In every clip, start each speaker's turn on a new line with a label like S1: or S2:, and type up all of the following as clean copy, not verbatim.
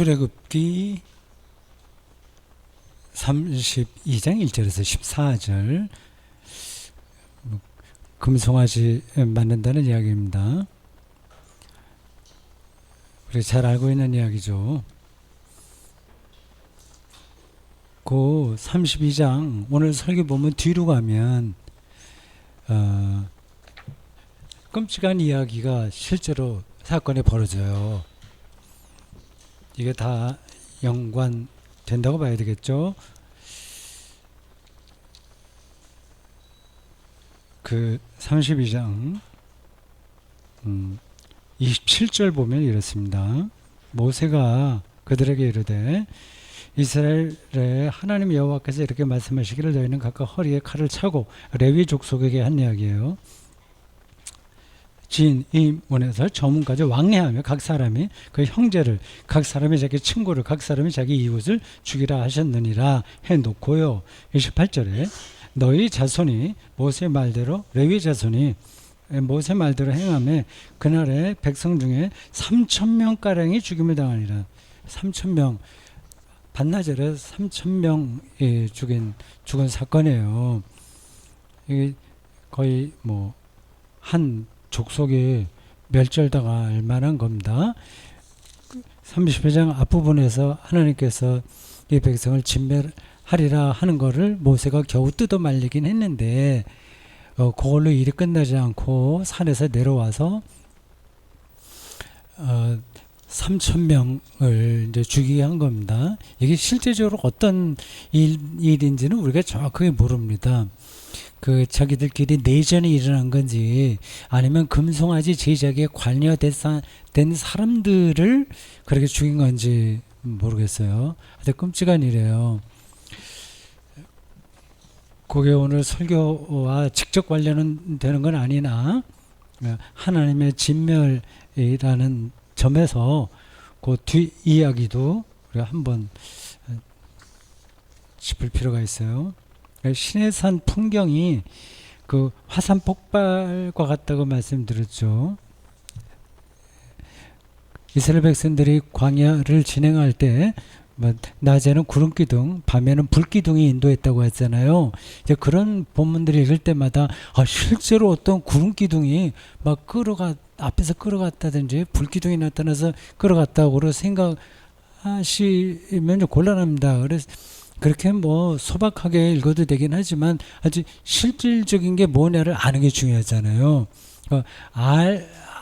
S1: 출애굽기 32장 1절에서 14절 금송아지 만든다는 이야기입니다. 우리 잘 알고 있는 이야기죠. 그 32장 오늘 설교 보면 뒤로 가면 끔찍한 이야기가 실제로 사건이 벌어져요. 이게 다 연관된다고 봐야 되겠죠. 그 32장 27절 보면 이렇습니다. 모세가 그들에게 이르되 이스라엘의 하나님 여호와께서 이렇게 말씀하시기를 너희는 각각 허리에 칼을 차고 레위 족속에게 한 이야기예요. 이 문에서 저 문까지 왕래하며 각 사람이 그 형제를, 각 사람이 자기 친구를, 각 사람이 자기 이웃을 죽이라 하셨느니라 해놓고요. 28절에 너희 자손이 모세 말대로, 레위 자손이 모세 말대로 행하며 그날에 백성 중에 3,000명가량이 죽임을 당하니라. 3,000명, 반나절에 3,000명이 죽은 사건이에요. 이게 거의 한 족속이 멸절당할 만한 겁니다. 30장 앞부분에서 하나님께서 이 백성을 진멸하리라 하는 것을 모세가 겨우 뜯어 말리긴 했는데 그걸로 일이 끝나지 않고 산에서 내려와서 3,000명을 이제 죽이게 한 겁니다. 이게 실제적으로 어떤 일인지는 우리가 정확하게 모릅니다. 그 자기들끼리 내전이 일어난 건지 아니면 금송아지 제작에 관여된 사람들을 그렇게 죽인 건지 모르겠어요. 아주 끔찍한 일이에요. 그게 오늘 설교와 직접 관련되는 건 아니나 하나님의 진멸이라는 점에서 그 뒤 이야기도 우리가 한번 짚을 필요가 있어요. 시내산 풍경이 그 화산 폭발과 같다고 말씀드렸죠. 이스라엘 백성들이 광야를 진행할 때 낮에는 구름 기둥, 밤에는 불 기둥이 인도했다고 했잖아요. 이제 그런 본문들을 읽을 때마다 실제로 어떤 구름 기둥이 막 앞에서 끌어갔다든지 불 기둥이 나타나서 끌어갔다고 생각하시면 곤란합니다. 그래서 그렇게 소박하게 읽어도 되긴 하지만 아주 실질적인 게 뭐냐를 아는 게 중요하잖아요.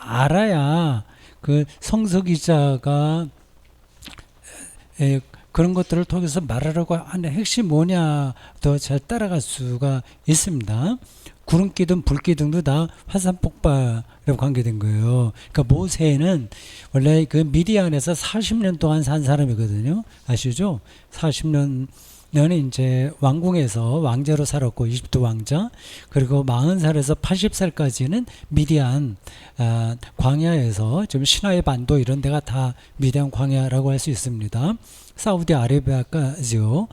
S1: 알아야 그 성서 기자가 그런 것들을 통해서 말하려고 하는 핵심 뭐냐 더 잘 따라갈 수가 있습니다. 구름기둥, 불기둥도 다 화산 폭발이라고 관계된 거예요. 그러니까 모세는 원래 그 미디안에서 40년 동안 산 사람이거든요. 아시죠? 40년은 이제 왕궁에서 왕자로 살았고, 이집트 왕자. 그리고 40살에서 80살까지는 미디안 광야에서 좀 시나이 반도 이런 데가 다 미디안 광야라고 할 수 있습니다. 사우디 아라비아까지요.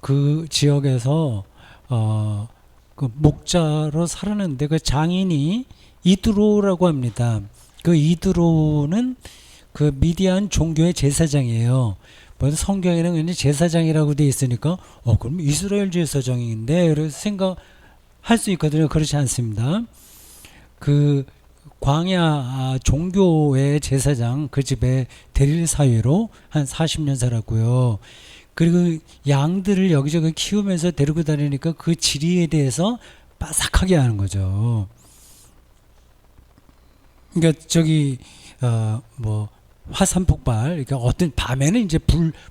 S1: 그 지역에서 그 목자로 살았는데 그 장인이 이드로라고 합니다. 그 이드로는 그 미디안 종교의 제사장이에요. 성경에는 그냥 제사장이라고 돼 있으니까 그럼 이스라엘 제사장인데 그래서 생각할 수 있거든요. 그렇지 않습니다. 그 광야 종교의 제사장 그 집에 대릴 사회로 한 40년 살았고요. 그리고 양들을 여기저기 키우면서 데리고 다니니까 그 지리에 대해서 빠삭하게 하는 거죠. 그러니까 화산 폭발, 그러니까 어떤 밤에는 이제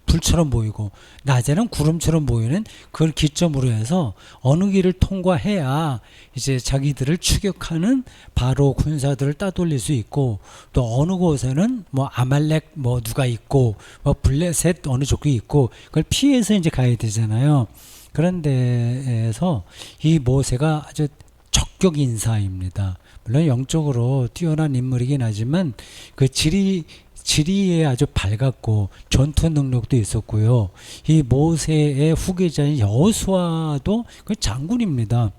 S1: 불처럼 보이고 낮에는 구름처럼 보이는 그걸 기점으로 해서 어느 길을 통과해야 이제 자기들을 추격하는 바로 군사들을 따돌릴 수 있고, 또 어느 곳에는 아말렉 누가 있고 블레셋 어느 쪽이 있고 그걸 피해서 이제 가야 되잖아요. 그런 데에서 이 모세가 아주 적격 인사입니다. 물론 영적으로 뛰어난 인물이긴 하지만 그 지리에 아주 밝았고 전투 능력도 있었고요. 이 모세의 후계자인 여호수아도 그 장군입니다.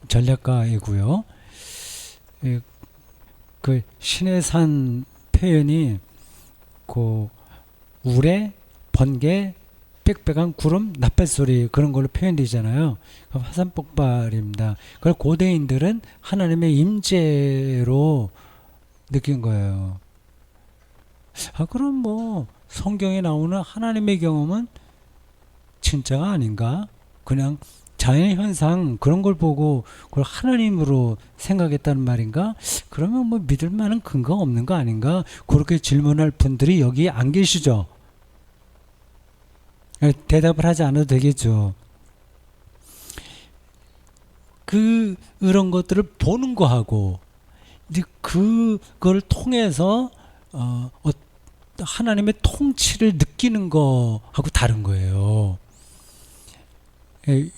S1: 전략가이고요. 그 시내산 표현이 그 우레, 번개, 빽빽한 구름, 납뱃소리 그런 걸로 표현되잖아요. 화산 폭발입니다. 그걸 고대인들은 하나님의 임재로 느낀 거예요. 그럼 뭐 성경에 나오는 하나님의 경험은 진짜가 아닌가? 그냥 자연 현상 그런 걸 보고 그걸 하나님으로 생각했다는 말인가? 그러면 뭐 믿을 만한 근거가 없는 거 아닌가? 그렇게 질문할 분들이 여기 안 계시죠? 대답을 하지 않아도 되겠죠. 그런 것들을 보는 거하고 이제 그걸 통해서 하나님의 통치를 느끼는 거하고 다른 거예요.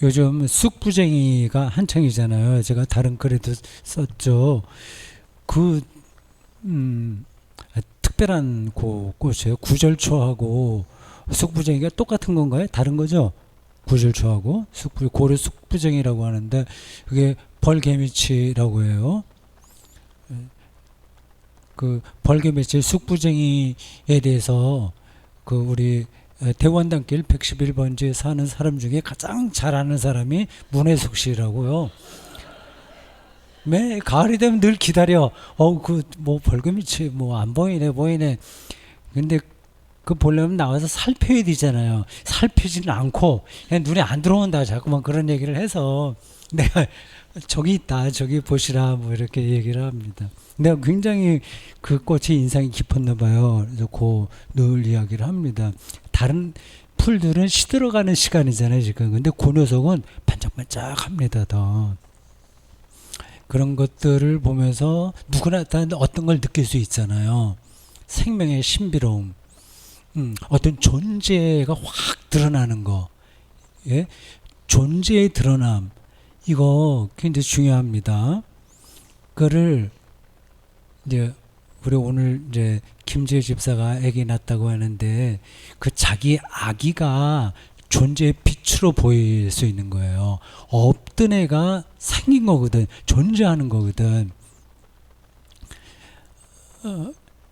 S1: 요즘 쑥부쟁이가 한창이잖아요. 제가 다른 글에도 썼죠. 특별한 꽃이에요. 구절초하고 쑥부쟁이가 똑같은 건가요? 다른 거죠? 구절초하고 고려 쑥부쟁이라고 하는데 그게 벌개미치라고 해요. 그 벌개미치 쑥부쟁이에 대해서 우리 대원단길 111번지에 사는 사람 중에 가장 잘 아는 사람이 문혜숙 씨라고요. 매 가을이 되면 늘 기다려. 벌금이치 안 보이네. 근데 보려면 나와서 살펴야 되잖아요. 살피지는 않고 그냥 눈에 안 들어온다. 자꾸만 그런 얘기를 해서 내가 저기 있다. 저기 보시라. 이렇게 얘기를 합니다. 내가 굉장히 그 꽃이 인상이 깊었나 봐요. 그래서 늘 이야기를 합니다. 다른 풀들은 시들어가는 시간이잖아요, 지금. 근데 그 녀석은 반짝반짝합니다, 더. 그런 것들을 보면서 누구나 다 어떤 걸 느낄 수 있잖아요. 생명의 신비로움, 어떤 존재가 확 드러나는 거, 예? 존재의 드러남, 이거 굉장히 중요합니다. 그거를 이제 우리 오늘 이제 김지혜 집사가 아기 낳았다고 하는데 그 자기 아기가 존재의 빛으로 보일 수 있는 거예요. 없던 애가 생긴 거거든. 존재하는 거거든.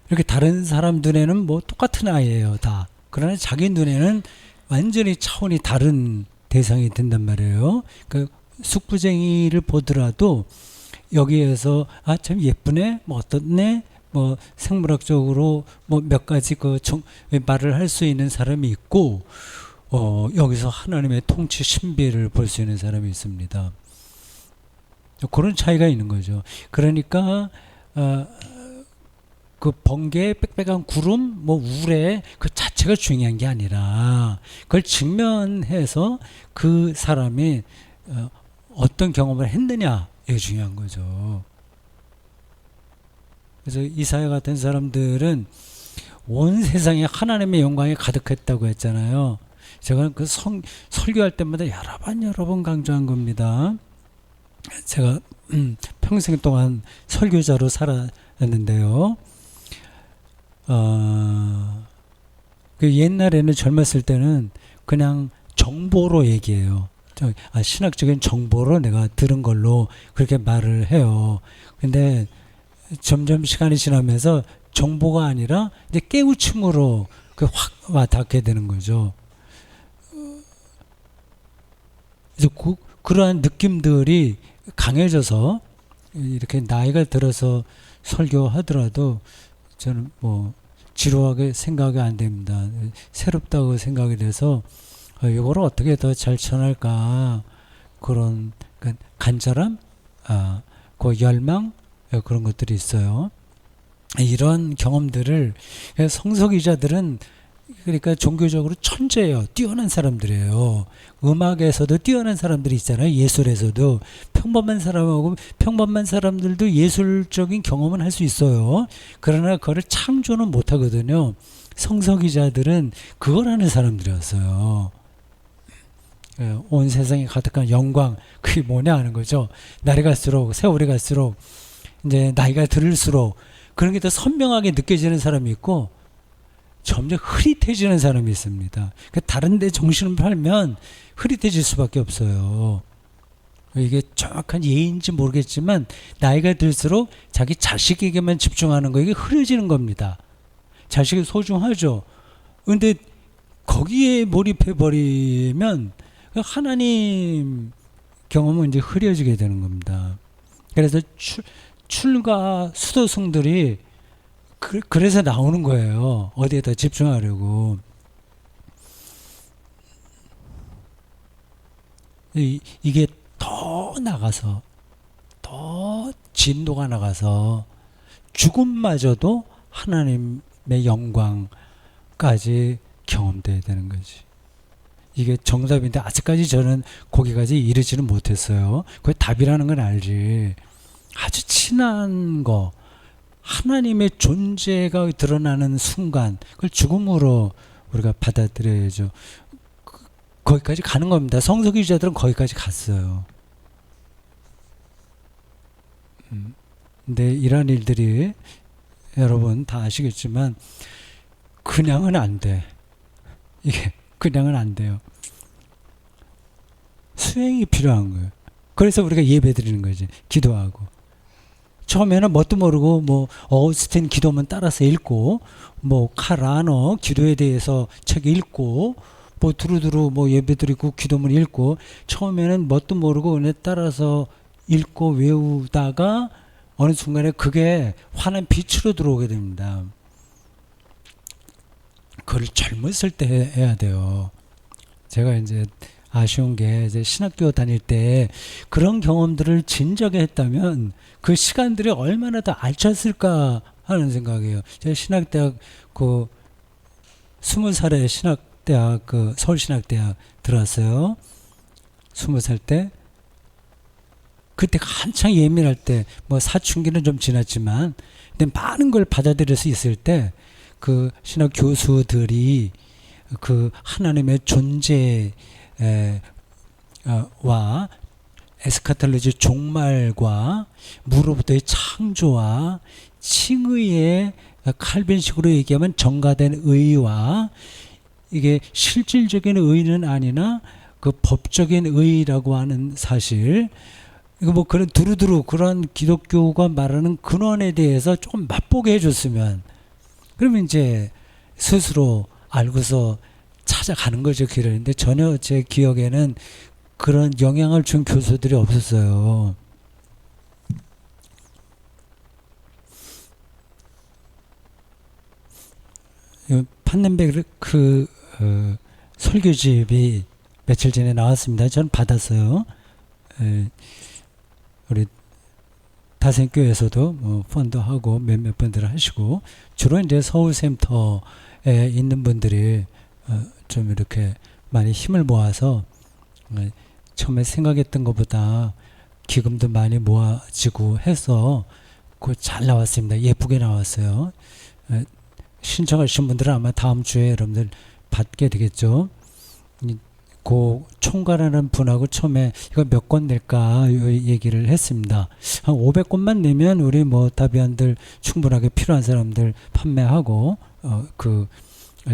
S1: 이렇게 다른 사람 눈에는 똑같은 아이예요, 다. 그러나 자기 눈에는 완전히 차원이 다른 대상이 된단 말이에요. 그 숙부쟁이를 보더라도 여기에서 참 예쁘네, 어떻네, 생물학적으로 몇 가지 말을 할 수 있는 사람이 있고, 여기서 하나님의 통치 신비를 볼 수 있는 사람이 있습니다. 그런 차이가 있는 거죠. 그러니까 그 번개, 빽빽한 구름, 우레 그 자체가 중요한 게 아니라 그걸 직면해서 그 사람이 어떤 경험을 했느냐, 이게 중요한 거죠. 그래서 이사야 같은 사람들은 온 세상에 하나님의 영광이 가득했다고 했잖아요. 제가 설교할 때마다 여러 번 강조한 겁니다. 제가 평생 동안 설교자로 살았는데요. 옛날에는 젊었을 때는 그냥 정보로 얘기해요. 신학적인 정보로 내가 들은 걸로 그렇게 말을 해요. 근데 점점 시간이 지나면서 정보가 아니라 이제 깨우침으로 확 와닿게 되는 거죠. 그래서 그러한 느낌들이 강해져서 이렇게 나이가 들어서 설교하더라도 저는 지루하게 생각이 안 됩니다. 새롭다고 생각이 돼서 이걸 어떻게 더 잘 전할까, 그런 간절함, 그 열망, 그런 것들이 있어요. 이런 경험들을 성서기자들은 그러니까 종교적으로 천재예요. 뛰어난 사람들이에요. 음악에서도 뛰어난 사람들이 있잖아요. 예술에서도 평범한 사람들도 예술적인 경험은 할 수 있어요. 그러나 그거를 창조는 못 하거든요. 성서기자들은 그걸 하는 사람들이었어요. 온 세상에 가득한 영광, 그게 뭐냐 하는 거죠. 날이 갈수록, 세월이 갈수록, 이제 나이가 들을수록 그런 게 더 선명하게 느껴지는 사람이 있고, 점점 흐릿해지는 사람이 있습니다. 다른 데 정신을 팔면 흐릿해질 수밖에 없어요. 이게 정확한 예인지 모르겠지만 나이가 들수록 자기 자식에게만 집중하는 거, 이게 흐려지는 겁니다. 자식이 소중하죠. 근데 거기에 몰입해 버리면 하나님 경험은 이제 흐려지게 되는 겁니다. 그래서 출가 수도승들이 그래서 나오는 거예요. 어디에 더 집중하려고. 이게 더 나가서 더 진도가 나가서 죽음마저도 하나님의 영광까지 경험돼야 되는 거지. 이게 정답인데 아직까지 저는 거기까지 이르지는 못했어요. 그게 답이라는 건 알지. 아주 친한 거, 하나님의 존재가 드러나는 순간, 그걸 죽음으로 우리가 받아들여야죠. 거기까지 가는 겁니다. 성서 기자들은 거기까지 갔어요. 근데 이러한 일들이 여러분 다 아시겠지만 그냥은 안 돼. 이게 그냥은 안 돼요. 수행이 필요한 거예요. 그래서 우리가 예배 드리는 거지. 기도하고. 처음에는 뭣도 모르고 뭐 어스틴 기도문 따라서 읽고 뭐 카라너 기도에 대해서 책 읽고 뭐 두루두루 뭐 예배 드리고 기도문 읽고 처음에는 뭣도 모르고 은혜 따라서 읽고 외우다가 어느 순간에 그게 환한 빛으로 들어오게 됩니다. 그걸 젊었을 때 해야 돼요. 제가 이제 아쉬운 게 이제 신학교 다닐 때 그런 경험들을 진작에 했다면 그 시간들이 얼마나 더 알찼을까 하는 생각이에요. 제가 신학대학 그 20살에 신학대학 그 서울신학대학 들어왔어요. 20살 때 그때 한창 예민할 때 뭐 사춘기는 좀 지났지만 근데 많은 걸 받아들일 수 있을 때 그 신학 교수들이 그 하나님의 존재 와 에스카톨로지 종말과 무로부터의 창조와 칭의의 칼빈식으로 얘기하면 정가된 의와 이게 실질적인 의는 아니나 그 법적인 의라고 하는 사실 이거 뭐 그런 두루두루 그런 기독교가 말하는 근원에 대해서 조금 맛보게 해줬으면 그러면 이제 스스로 알고서 찾아가는 거죠, 길을. 근데 전혀 제 기억에는 그런 영향을 준 교수들이 없었어요. 판넨베르크 설교집이 며칠 전에 나왔습니다. 전 받았어요. 우리 다생교에서도 뭐 펀드하고 몇몇 분들 하시고 주로 이제 서울센터에 있는 분들이 좀 이렇게 많이 힘을 모아서 처음에 생각했던 것보다 기금도 많이 모아지고 해서 그 잘 나왔습니다. 예쁘게 나왔어요. 신청하신 분들은 아마 다음 주에 여러분들 받게 되겠죠. 그 총괄하는 분하고 처음에 이거 몇 권 낼까 얘기를 했습니다. 한 500권만 내면 우리 뭐 다비안들 충분하게 필요한 사람들 판매하고 그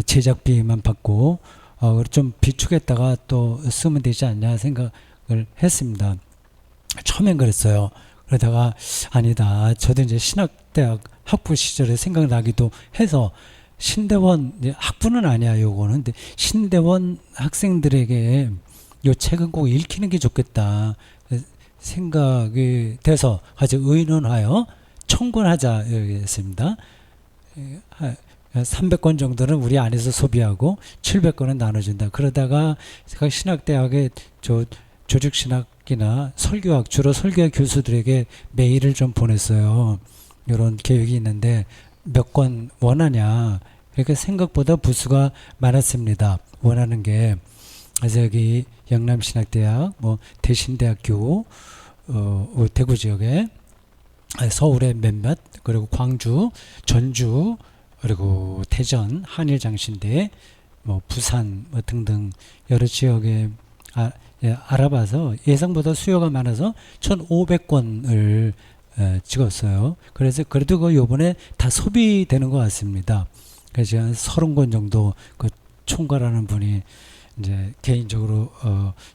S1: 제작비만 받고 좀 비축했다가 또 쓰면 되지 않냐 생각을 했습니다. 처음엔 그랬어요. 그러다가 아니다. 저도 이제 신학대학 학부 시절에 생각나기도 해서 신대원 학부는 아니야 요거는. 근데 신대원 학생들에게 요 책은 꼭 읽히는 게 좋겠다 생각이 돼서 아주 의논하여 청구하자 했습니다. 300권 정도는 우리 안에서 소비하고 700권은 나눠준다. 그러다가 제가 신학대학의 조직신학이나 설교학 주로 설교학 교수들에게 메일을 좀 보냈어요. 이런 계획이 있는데 몇 권 원하냐. 그러니까 생각보다 부수가 많았습니다. 원하는 게 그래서 여기 영남신학대학, 뭐 대신대학교, 대구 지역에 서울에 몇몇 그리고 광주, 전주 그리고 대전, 한일장신대, 뭐 부산 뭐 등등 여러 지역에 알아봐서 예상보다 수요가 많아서 1,500권을 찍었어요. 그래서 그래도 그 요번에 다 소비되는 것 같습니다. 그래서 한 30권 정도 그 총괄하는 분이 이제 개인적으로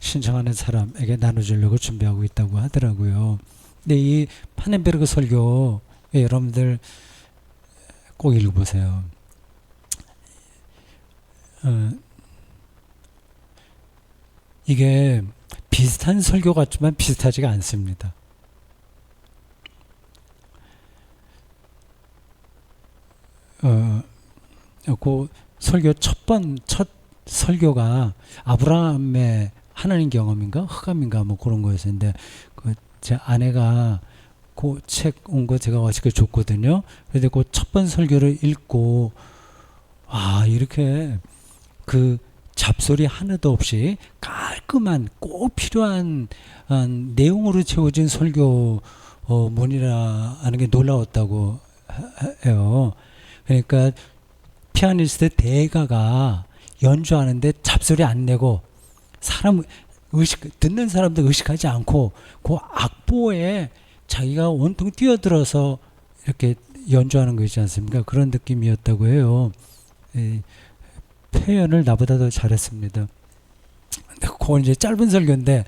S1: 신청하는 사람에게 나눠주려고 준비하고 있다고 하더라고요. 근데 이 파넨베르그 설교 여러분들 꼭 읽어보세요. 어, 이게 비슷한 설교 같지만 비슷하지가 않습니다. 그 설교 첫 설교가 아브라함의 하나님 경험인가 흑암인가 뭐 그런 거였는데 그 제 아내가 그 책 온 거 제가 어저께 줬거든요. 그런데 그 첫 번 설교를 읽고 이렇게 그 잡소리 하나도 없이 깔끔한 꼭 필요한 내용으로 채워진 설교 문이라 하는 게 놀라웠다고 해요. 그러니까 피아니스트 대가가 연주하는데 잡소리 안 내고 사람 듣는 사람도 의식하지 않고 그 악보에 자기가 온통 뛰어들어서 이렇게 연주하는 거 있지 않습니까? 그런 느낌이었다고 해요. 표현을 나보다 더 잘했습니다. 그건 이제 짧은 설교인데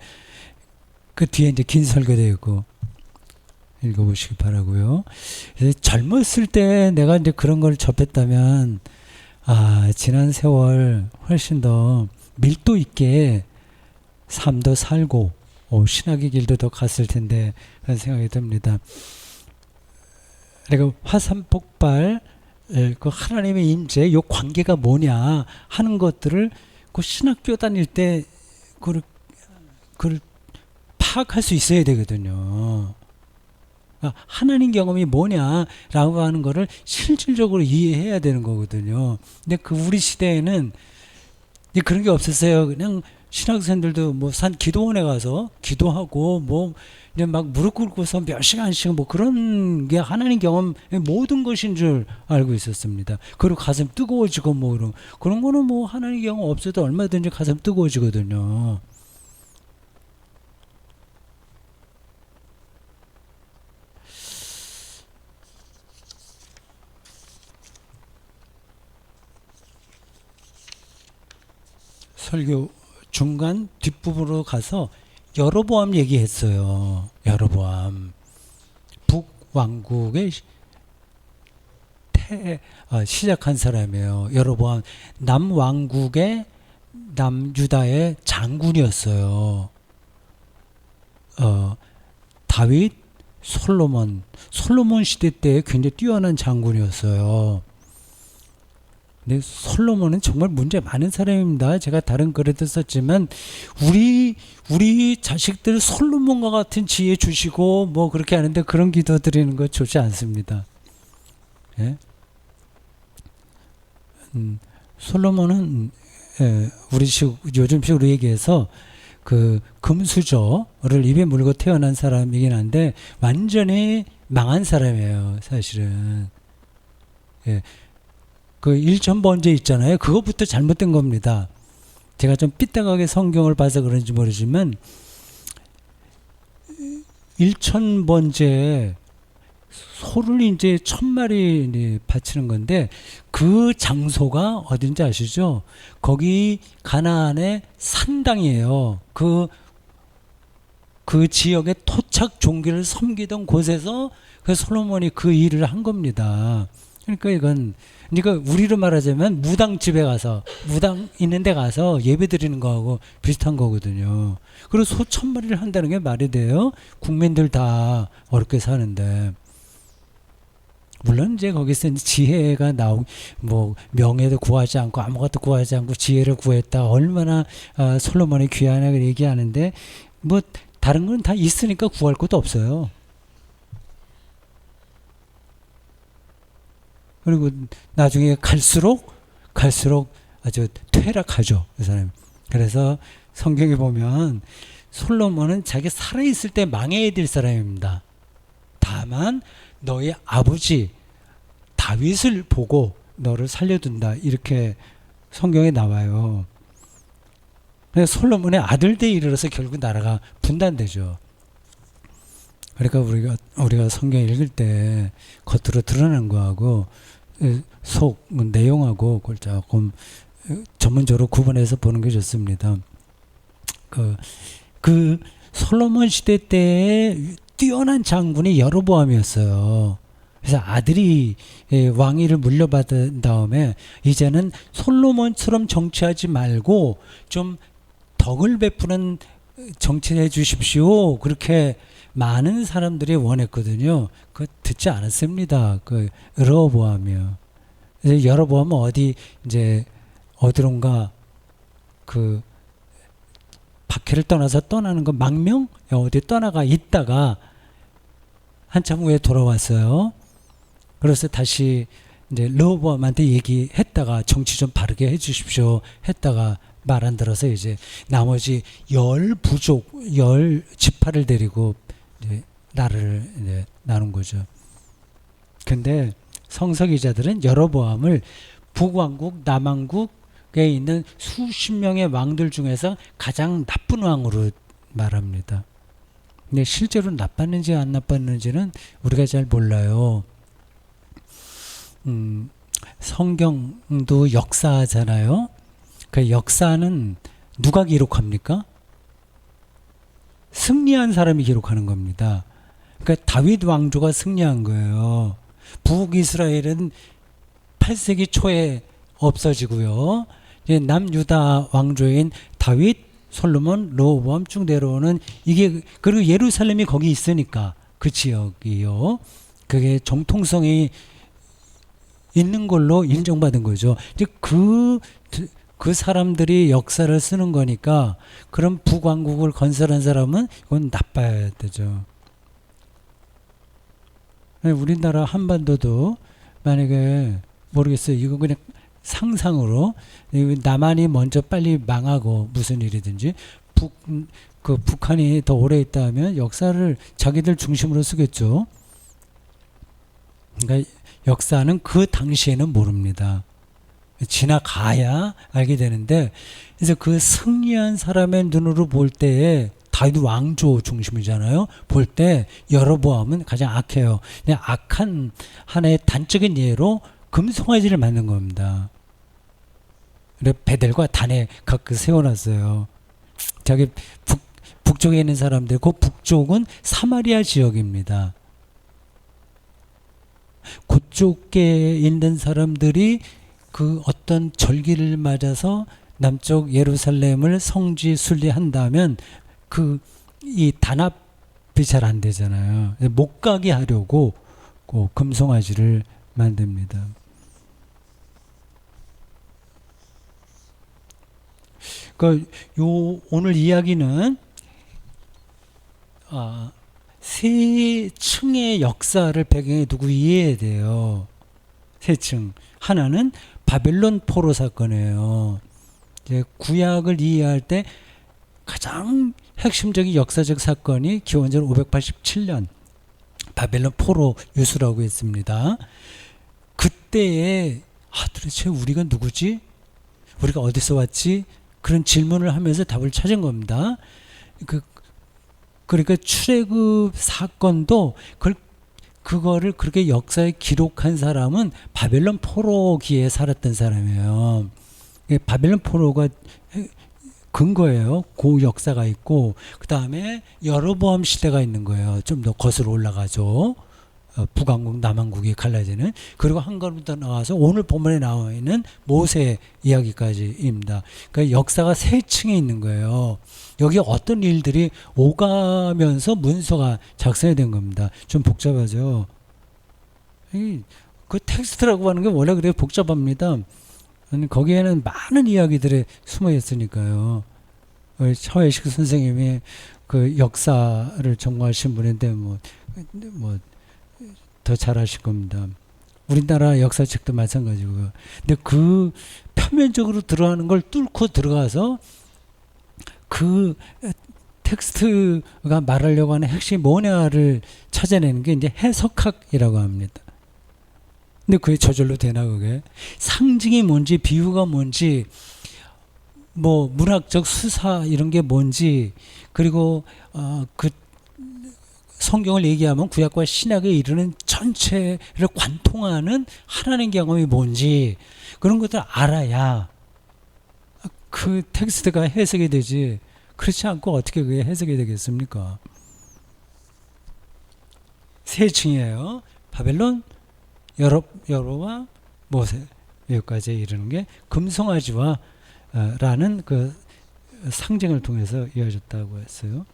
S1: 그 뒤에 이제 긴 설교도 있고 읽어보시기 바라고요. 젊었을 때 내가 이제 그런 걸 접했다면 지난 세월 훨씬 더 밀도 있게 삶도 살고 신학의 길도 더 갔을 텐데 그런 생각이 듭니다. 그러니까 화산 폭발 그 하나님의 임재 요 관계가 뭐냐 하는 것들을 그 신학교 다닐 때 그걸 파악할 수 있어야 되거든요. 하나님 경험이 뭐냐라고 하는 거를 실질적으로 이해해야 되는 거거든요. 근데 우리 시대에는 그런 게 없었어요. 그냥 신학생들도 뭐 산 기도원에 가서 기도하고 뭐 이제 막 무릎 꿇고서 몇 시간씩 뭐 그런 게 하나님 경험 모든 것인 줄 알고 있었습니다. 그리고 가슴 뜨거워지고 뭐 그런 거는 뭐 하나님 경험 없어도 얼마든지 가슴 뜨거워지거든요. 설교 중간 뒷부분으로 가서 여로보암 얘기했어요. 여로보암 북왕국의 시작한 사람이에요. 여로보암 남왕국의 남유다의 장군이었어요. 다윗, 솔로몬 시대 때 굉장히 뛰어난 장군이었어요. 근데 솔로몬은 정말 문제 많은 사람입니다. 제가 다른 글에도 썼지만 우리 자식들 솔로몬과 같은 지혜 주시고 뭐 그렇게 하는데 그런 기도 드리는 거 좋지 않습니다. 예? 솔로몬은 요즘식으로 얘기해서 그 금수저를 입에 물고 태어난 사람이긴 한데 완전히 망한 사람이에요. 사실은. 예. 그 일천번제 있잖아요. 그것부터 잘못된 겁니다. 제가 좀 삐딱하게 성경을 봐서 그런지 모르지만 일천번제에 소를 이제 1000마리 바치는 건데 그 장소가 어딘지 아시죠? 거기 가나안의 산당이에요. 그 지역의 토착 종교를 섬기던 곳에서 그 솔로몬이 그 일을 한 겁니다. 그러니까 우리로 말하자면 무당집에 가서 무당 있는 데 가서 예배 드리는 거하고 비슷한 거거든요. 그리고 소 1000마리를 한다는 게 말이 돼요? 국민들 다 어렵게 사는데. 물론 이제 거기서 지혜가 뭐 명예도 구하지 않고 아무것도 구하지 않고 지혜를 구했다. 얼마나 솔로몬이 귀하냐고 얘기하는데 뭐 다른 건 다 있으니까 구할 것도 없어요. 그리고 나중에 갈수록 아주 퇴락하죠. 그 사람. 그래서 성경에 보면 솔로몬은 자기 살아있을 때 망해야 될 사람입니다. 다만 너의 아버지 다윗을 보고 너를 살려둔다. 이렇게 성경에 나와요. 그래서 솔로몬의 아들들에 이르러서 결국 나라가 분단되죠. 그러니까 우리가 성경 읽을 때 겉으로 드러난 거하고 속 내용하고 그걸 조금 전문적으로 구분해서 보는 게 좋습니다. 그 솔로몬 시대 때의 뛰어난 장군이 여로보암이었어요. 그래서 아들이 왕위를 물려받은 다음에 이제는 솔로몬처럼 정치하지 말고 좀 덕을 베푸는 정치를 해 주십시오. 그렇게 많은 사람들이 원했거든요. 그 듣지 않았습니다. 그 여로보암이요. 여로보암은 어디 이제 어디론가 그 박해를 떠나서 떠나는 거 망명 어디 떠나가 있다가 한참 후에 돌아왔어요. 그래서 다시 이제 르호보암한테 얘기했다가 정치 좀 바르게 해주십시오 했다가 말 안 들어서 이제 나머지 10부족 10지파를 데리고 이제 나라를 이제 나눈 거죠. 근데 성서 기자들은 여로보암을 북왕국 남왕국에 있는 수십 명의 왕들 중에서 가장 나쁜 왕으로 말합니다. 근데 실제로 나빴는지 안 나빴는지는 우리가 잘 몰라요. 성경도 역사잖아요. 그 역사는 누가 기록합니까? 승리한 사람이 기록하는 겁니다. 그러니까 다윗 왕조가 승리한 거예요. 북이스라엘은 8세기 초에 없어지고요. 이제 남유다 왕조인 다윗, 솔로몬, 르호보암 쭉 내려오는 이게 그리고 예루살렘이 거기 있으니까 그 지역이요. 그게 정통성이 있는 걸로 인정받은 거죠. 이제 그 사람들이 역사를 쓰는 거니까 그럼 북왕국을 건설한 사람은 이건 나빠야 되죠. 우리나라 한반도도 만약에 모르겠어요. 이거 그냥 상상으로 남한이 먼저 빨리 망하고 무슨 일이든지 북한이 더 오래 있다면 역사를 자기들 중심으로 쓰겠죠. 그러니까 역사는 그 당시에는 모릅니다. 지나가야 알게 되는데 그래서 그 승리한 사람의 눈으로 볼 때에 다윗 왕조 중심이잖아요. 볼 때 여로보암은 가장 악해요. 그냥 악한 하나의 단적인 예로 금송아지를 만든 겁니다. 그래 베델과 단에 각각 세워놨어요. 저기 북쪽에 있는 사람들, 그 북쪽은 사마리아 지역입니다. 그쪽에 있는 사람들이 그 어떤 절기를 맞아서 남쪽 예루살렘을 성지 순례한다면 이 단합이 잘 안 되잖아요. 못 가게 하려고 그 금송아지를 만듭니다. 오늘 이야기는 세 층의 역사를 배경에 두고 이해해야 돼요. 세 층. 하나는 바벨론 포로 사건이에요. 이제 구약을 이해할 때 가장 핵심적인 역사적 사건이 기원전 587년 바벨론 포로 유수라고 했습니다. 그때에 도대체 우리가 누구지? 우리가 어디서 왔지? 그런 질문을 하면서 답을 찾은 겁니다. 그러니까 출애굽 사건도 그거를 그렇게 역사에 기록한 사람은 바벨론 포로기에 살았던 사람이에요. 바벨론 포로가 근거예요. 그 역사가 있고 그 다음에 여로보암 시대가 있는 거예요. 좀 더 거슬러 올라가죠. 북왕국 남왕국이 갈라지는. 그리고 한 걸음 더 나와서 오늘 본문에 나와 있는 모세 이야기까지입니다. 그러니까 역사가 세 층에 있는 거예요. 여기 어떤 일들이 오가면서 문서가 작성이 된 겁니다. 좀 복잡하죠. 그 텍스트라고 하는 게 원래 그래 복잡합니다. 거기에는 많은 이야기들이 숨어 있으니까요. 차회식 선생님이 그 역사를 전공하신 분인데 더 잘하실 겁니다. 우리나라 역사책도 마찬가지고요. 근데 그 표면적으로 들어가는 걸 뚫고 들어가서 그 텍스트가 말하려고 하는 핵심이 뭐냐를 찾아내는 게 이제 해석학이라고 합니다. 근데 그게 저절로 되나 그게? 상징이 뭔지 비유가 뭔지 문학적 수사 이런 게 뭔지 그리고 그 성경을 얘기하면 구약과 신약에 이르는 전체를 관통하는 하나님 경험이 뭔지 그런 것들 알아야 그 텍스트가 해석이 되지. 그렇지 않고 어떻게 그게 해석이 되겠습니까? 세 층이에요. 바벨론, 여호와 모세 여기까지 이르는 게 금송아지와 라는 그 상징을 통해서 이어졌다고 했어요.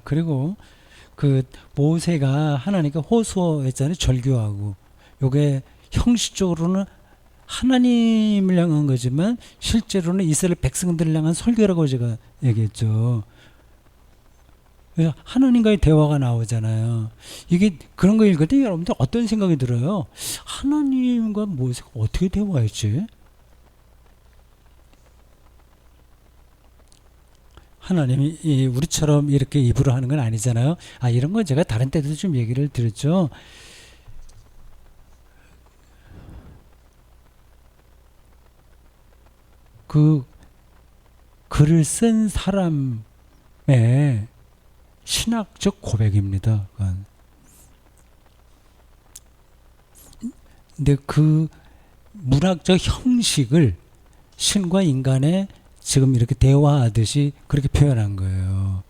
S1: 그리고 그 모세가 하나님께 호소했잖아요. 절규하고. 요게 형식적으로는 하나님을 향한 거지만 실제로는 이스라엘 백성들을 향한 설교라고 제가 얘기했죠. 그래서 하나님과의 대화가 나오잖아요. 이게 그런 거 읽을 때 여러분들 어떤 생각이 들어요? 하나님과 모세가 어떻게 대화했지? 하나님이 우리처럼 이렇게 입으로 하는 건 아니잖아요. 이런 건 제가 다른 때도 좀 얘기를 드렸죠. 그 글을 쓴 사람의 신학적 고백입니다. 근데 그 문학적 형식을 신과 인간의 지금 이렇게 대화하듯이 그렇게 표현한 거예요.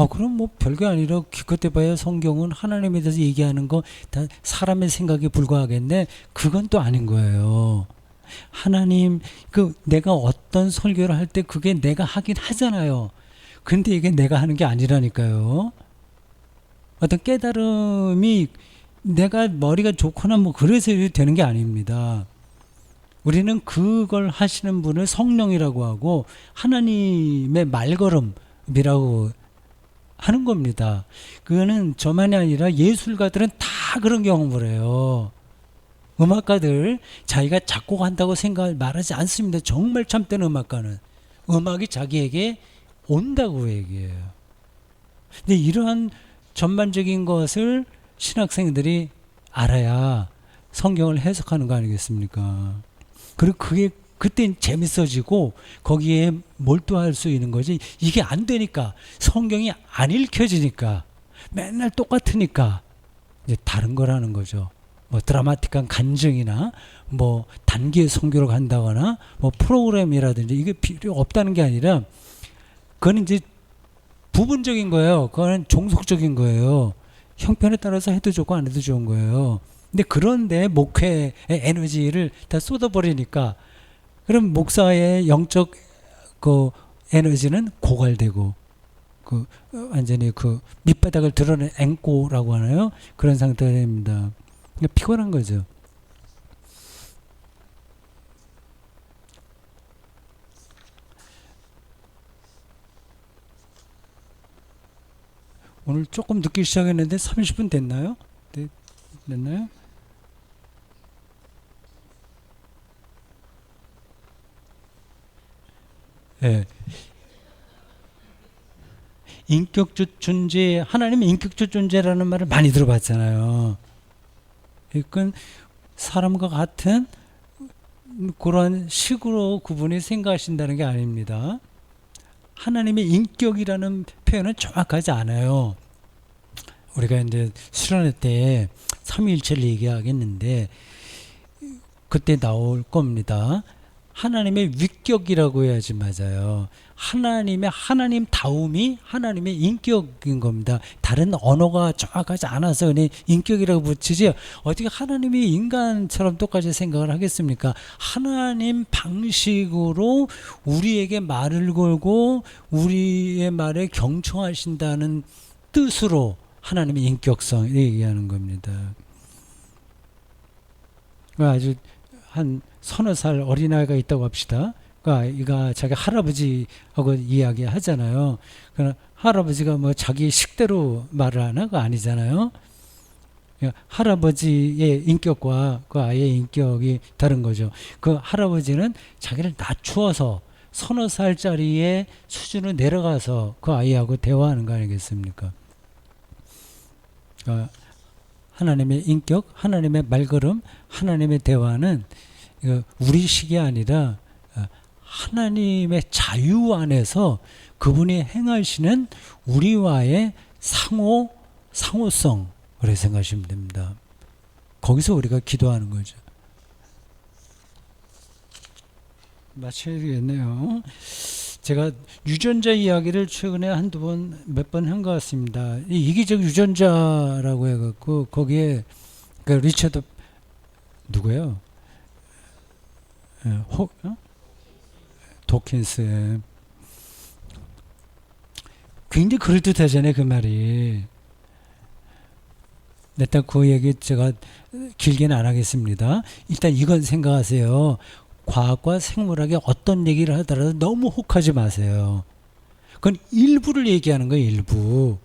S1: 그럼 뭐 별게 아니라 기껏 해봐야 성경은 하나님에 대해서 얘기하는 거 다 사람의 생각에 불과하겠네. 그건 또 아닌 거예요. 하나님, 내가 어떤 설교를 할 때 그게 내가 하긴 하잖아요. 근데 이게 내가 하는 게 아니라니까요. 어떤 깨달음이 내가 머리가 좋거나 뭐 그래서 되는 게 아닙니다. 우리는 그걸 하시는 분을 성령이라고 하고 하나님의 말걸음이라고 하는 겁니다. 그거는 저만이 아니라 예술가들은 다 그런 경험을 해요. 음악가들 자기가 작곡한다고 말하지 않습니다. 정말 참된 음악가는 음악이 자기에게 온다고 얘기해요. 근데 이러한 전반적인 것을 신학생들이 알아야 성경을 해석하는 거 아니겠습니까? 그리고 그게 그때 재밌어지고 거기에 몰두할 수 있는 거지. 이게 안 되니까, 성경이 안 읽혀지니까, 맨날 똑같으니까 이제 다른 거라는 거죠. 뭐 드라마틱한 간증이나 뭐 단기의 선교를 간다거나 뭐 프로그램이라든지 이게 필요 없다는 게 아니라 그건 이제 부분적인 거예요. 그거는 종속적인 거예요. 형편에 따라서 해도 좋고 안 해도 좋은 거예요. 근데 그런데 목회의 에너지를 다 쏟아버리니까 그럼 목사의 영적 그 에너지는 고갈되고 완전히 그 밑바닥을 드러낸 앵꼬라고 하나요? 그런 상태가 됩니다. 그러니까 피곤한 거죠. 오늘 조금 늦게 시작했는데 30분 됐나요? 네, 됐나요? 네. 인격적 존재, 하나님의 인격적 존재라는 말을 많이 들어봤잖아요. 그러니까 사람과 같은 그런 식으로 그분이 생각하신다는 게 아닙니다. 하나님의 인격이라는 표현은 정확하지 않아요. 우리가 이제 수련회 때 삼위일체를 얘기하겠는데 그때 나올 겁니다. 하나님의 위격이라고 해야지 맞아요. 하나님다움이 하나님의 인격인 겁니다. 다른 언어가 정확하지 않아서 그냥 인격이라고 붙이지 어떻게 하나님이 인간처럼 똑같이 생각을 하겠습니까? 하나님 방식으로 우리에게 말을 걸고 우리의 말에 경청하신다는 뜻으로 하나님의 인격성 얘기하는 겁니다. 아주 한 서너 살 어린아이가 있다고 합시다. 그러니까 자기 할아버지하고 이야기 하잖아요. 그러나 할아버지가 뭐 자기 식대로 말을 하나? 그거 아니잖아요. 그러니까 할아버지의 인격과 그 아이의 인격이 다른 거죠. 그 할아버지는 자기를 낮추어서 서너 살짜리의 수준으로 내려가서 그 아이하고 대화하는 거 아니겠습니까? 그러니까 하나님의 인격, 하나님의 말걸음, 하나님의 대화는 우리식이 아니라 하나님의 자유 안에서 그분이 행하시는 우리와의 상호성 그렇게 생각하시면 됩니다. 거기서 우리가 기도하는 거죠. 마쳐야 되겠네요. 제가 유전자 이야기를 최근에 한두 번, 몇 번 한 것 같습니다. 이 이기적 유전자라고 해갖고 거기에 그 리처드 누구예요? 도킨스. 굉장히 그럴듯하잖아요, 그 말이. 일단 그 얘기 제가 길게는 안 하겠습니다. 일단 이건 생각하세요. 과학과 생물학의 어떤 얘기를 하더라도 너무 혹하지 마세요. 그건 일부를 얘기하는 거예요, 일부.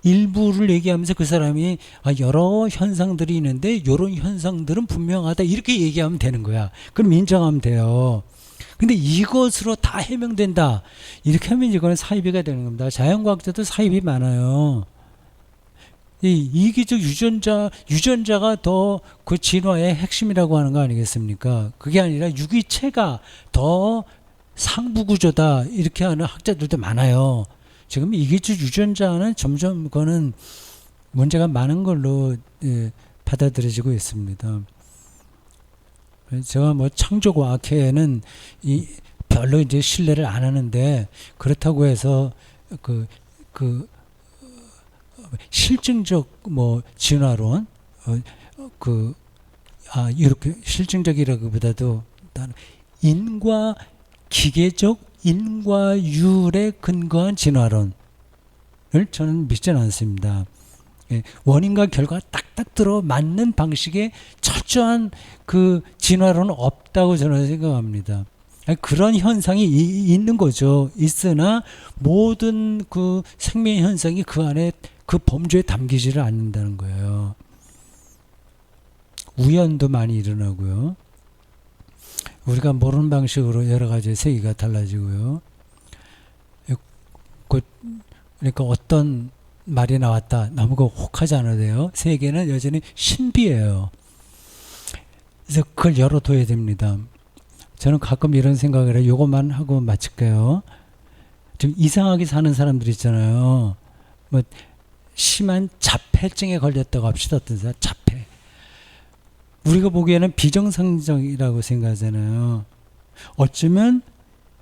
S1: 일부를 얘기하면서 그 사람이 여러 현상들이 있는데 이런 현상들은 분명하다 이렇게 얘기하면 되는 거야. 그럼 인정하면 돼요. 근데 이것으로 다 해명된다 이렇게 하면 이거는 사이비가 되는 겁니다. 자연과학자도 사이비 많아요. 이 이기적 유전자가 더 그 진화의 핵심이라고 하는 거 아니겠습니까? 그게 아니라 유기체가 더 상부 구조다 이렇게 하는 학자들도 많아요. 지금 이기적 유전자는 점점 그거는 문제가 많은 걸로 받아들여지고 있습니다. 제가 뭐 창조과학회에는 별로 이제 신뢰를 안 하는데 그렇다고 해서 그 실증적 뭐 진화론 이렇게 실증적이라기보다도 기계적 인과율에 근거한 진화론을 저는 믿지는 않습니다. 원인과 결과가 딱딱 들어 맞는 방식의 철저한 그 진화론은 없다고 저는 생각합니다. 그런 현상이 있는 거죠. 있으나 모든 그 생명 현상이 그 안에 그 범주에 담기지를 않는다는 거예요. 우연도 많이 일어나고요. 우리가 모르는 방식으로 여러 가지 세계가 달라지고요. 그러니까 어떤 말이 나왔다. 너무 혹하지 않아도 돼요. 세계는 여전히 신비해요. 그래서 그걸 열어둬야 됩니다. 저는 가끔 이런 생각을 해요. 요것만 하고 마칠게요. 좀 이상하게 사는 사람들 있잖아요. 뭐 심한 자폐증에 걸렸다고 합시다. 어떤 사람 자폐. 우리가 보기에는 비정상적이라고 생각하잖아요. 어쩌면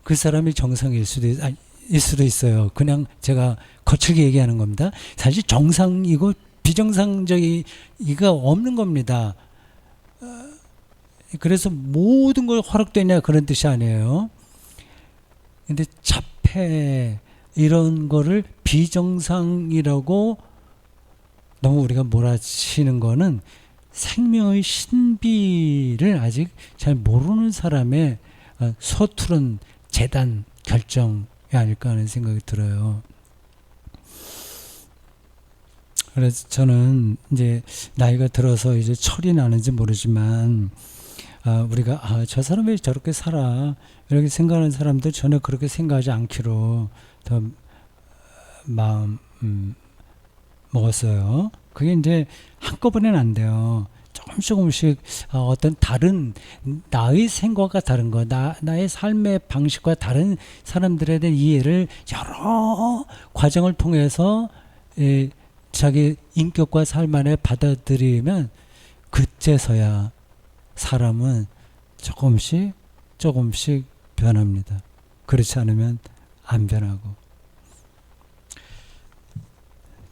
S1: 그 사람이 정상일 수도 있어요. 그냥 제가 거칠게 얘기하는 겁니다. 사실 정상이고 비정상적이가 없는 겁니다. 그래서 모든 걸 허락되냐 그런 뜻이 아니에요. 근데 자폐 이런 거를 비정상이라고 너무 우리가 몰아치는 거는 생명의 신비를 아직 잘 모르는 사람의 서투른 재단 결정이 아닐까 하는 생각이 들어요. 그래서 저는 이제 나이가 들어서 이제 철이 나는지 모르지만 우리가 저 사람이 저렇게 살아 이렇게 생각하는 사람들 전혀 그렇게 생각하지 않기로 더 마음 먹었어요. 그게 이제 한꺼번에는 안 돼요. 조금씩 어떤 다른 나의 생각과 다른 거, 나의 삶의 방식과 다른 사람들에 대한 이해를 여러 과정을 통해서 자기 인격과 삶 안에 받아들이면 그때서야 사람은 조금씩 변합니다. 그렇지 않으면 안 변하고.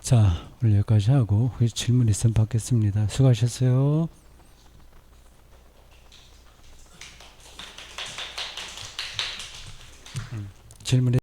S1: 자, 오늘 여기까지 하고 혹시 질문 있으면 받겠습니다. 수고하셨어요. 질문이